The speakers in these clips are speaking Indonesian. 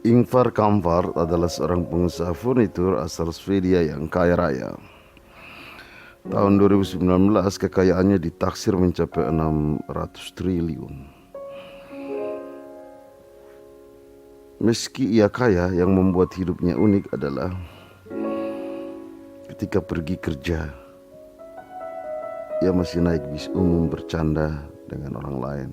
Ingvar Kamprad adalah seorang pengusaha furnitur asal Swedia yang kaya raya. Tahun 2019 kekayaannya ditaksir mencapai 600 triliun. Meski ia kaya, yang membuat hidupnya unik adalah ketika pergi kerja, ia masih naik bis umum bercanda dengan orang lain.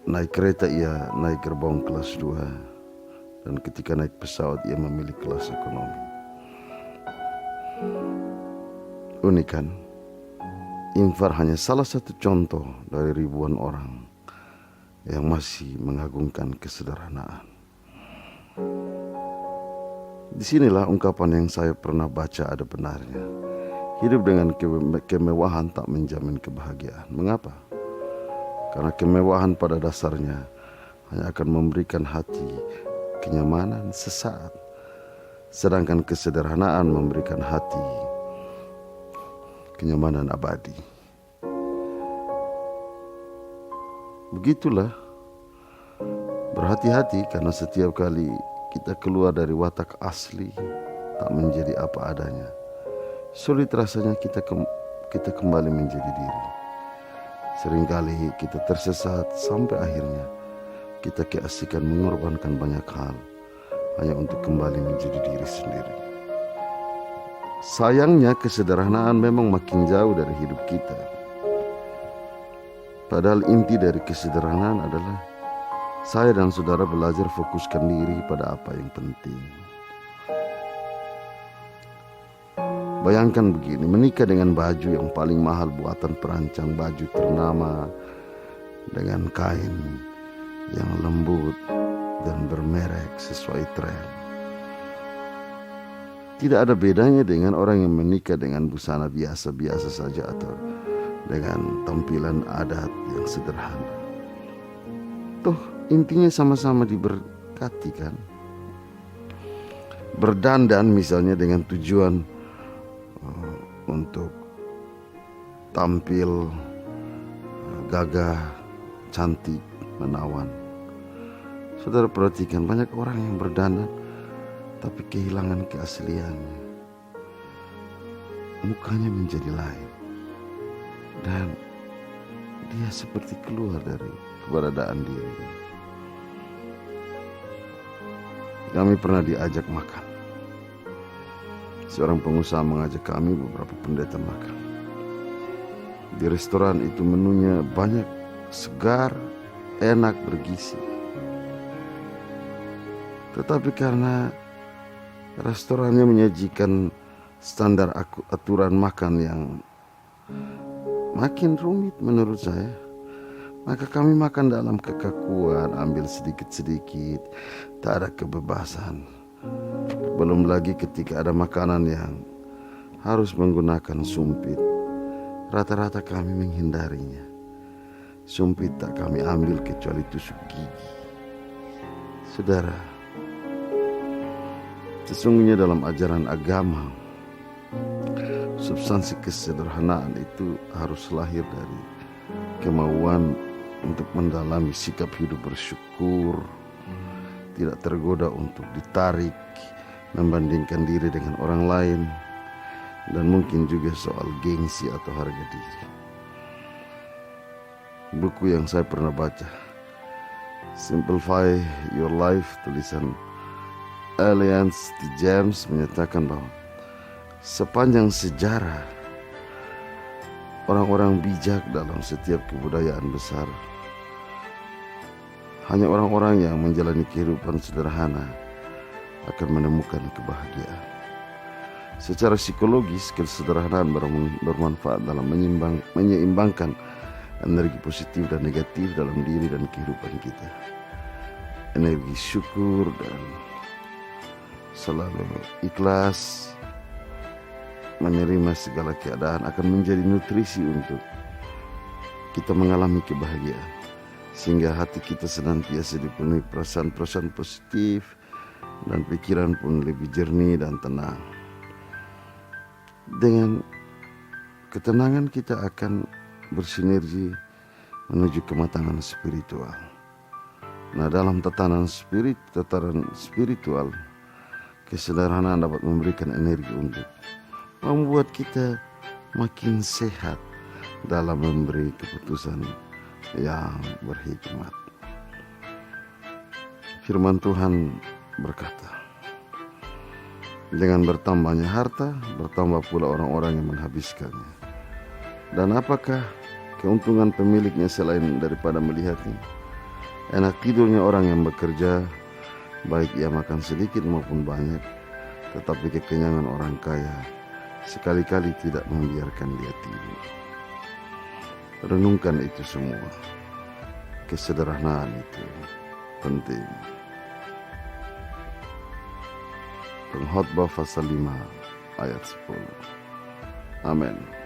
Naik kereta ia naik gerbong kelas 2, dan ketika naik pesawat ia memilih kelas ekonomi. Unik kan? Ingvar hanya salah satu contoh dari ribuan orang yang masih mengagungkan kesederhanaan. Disinilah ungkapan yang saya pernah baca ada benarnya. Hidup dengan kemewahan tak menjamin kebahagiaan. Mengapa? Karena kemewahan pada dasarnya hanya akan memberikan hati kenyamanan sesaat, sedangkan kesederhanaan memberikan hati kenyamanan abadi. Begitulah, berhati-hati karena setiap kali kita keluar dari watak asli, tak menjadi apa adanya, sulit rasanya kita kembali menjadi diri. Seringkali kita tersesat sampai akhirnya kita keasikan mengorbankan banyak hal hanya untuk kembali menjadi diri sendiri. Sayangnya kesederhanaan memang makin jauh dari hidup kita. Padahal inti dari kesederhanaan adalah saya dan saudara belajar fokuskan diri pada apa yang penting. Bayangkan begini, menikah dengan baju yang paling mahal buatan perancang baju ternama, dengan kain yang lembut dan bermerek sesuai tren. Tidak ada bedanya dengan orang yang menikah dengan busana biasa-biasa saja atau dengan tampilan adat yang sederhana. Toh intinya sama-sama diberkati kan? Berdandan misalnya dengan tujuan untuk tampil gagah, cantik, menawan. Saudara perhatikan, banyak orang yang berdandan tapi kehilangan keasliannya. Mukanya menjadi lain dan dia seperti keluar dari keberadaan dirinya. Kami pernah diajak makan. Seorang pengusaha mengajak kami beberapa pendeta makan. Di restoran itu menunya banyak, segar, enak, bergizi. Tetapi karena restorannya menyajikan standar aturan makan yang makin rumit menurut saya, maka kami makan dalam kekakuan, ambil sedikit-sedikit, tak ada kebebasan. Belum lagi ketika ada makanan yang harus menggunakan sumpit, rata-rata kami menghindarinya. Sumpit tak kami ambil kecuali tusuk gigi. Saudara, sesungguhnya dalam ajaran agama, substansi kesederhanaan itu harus lahir dari kemauan untuk mendalami sikap hidup bersyukur, tidak tergoda untuk ditarik, membandingkan diri dengan orang lain, dan mungkin juga soal gengsi atau harga diri. Buku yang saya pernah baca, Simplify Your Life, tulisan Alliance T. James, menyatakan bahwa sepanjang sejarah orang-orang bijak dalam setiap kebudayaan besar, hanya orang-orang yang menjalani kehidupan sederhana akan menemukan kebahagiaan. Secara psikologis, kesederhanaan bermanfaat dalam menyeimbangkan energi positif dan negatif dalam diri dan kehidupan kita. Energi syukur dan selalu ikhlas menerima segala keadaan akan menjadi nutrisi untuk kita mengalami kebahagiaan, sehingga hati kita senantiasa dipenuhi perasaan-perasaan positif dan pikiran pun lebih jernih dan tenang. Dengan ketenangan kita akan bersinergi menuju kematangan spiritual. Nah, dalam tataran spiritual, kesederhanaan dapat memberikan energi untuk membuat kita makin sehat dalam memberi keputusan yang berhikmat. Firman Tuhan berkata, dengan bertambahnya harta, bertambah pula orang-orang yang menghabiskannya. Dan apakah keuntungan pemiliknya selain daripada melihatnya? Enak tidurnya orang yang bekerja, baik ia makan sedikit maupun banyak, tetapi kekenyangan orang kaya sekali-kali tidak membiarkan dia tidur. Renungkan itu semua. Kesederhanaan itu penting. Pengkhotbah pasal 5 ayat 10. Amin.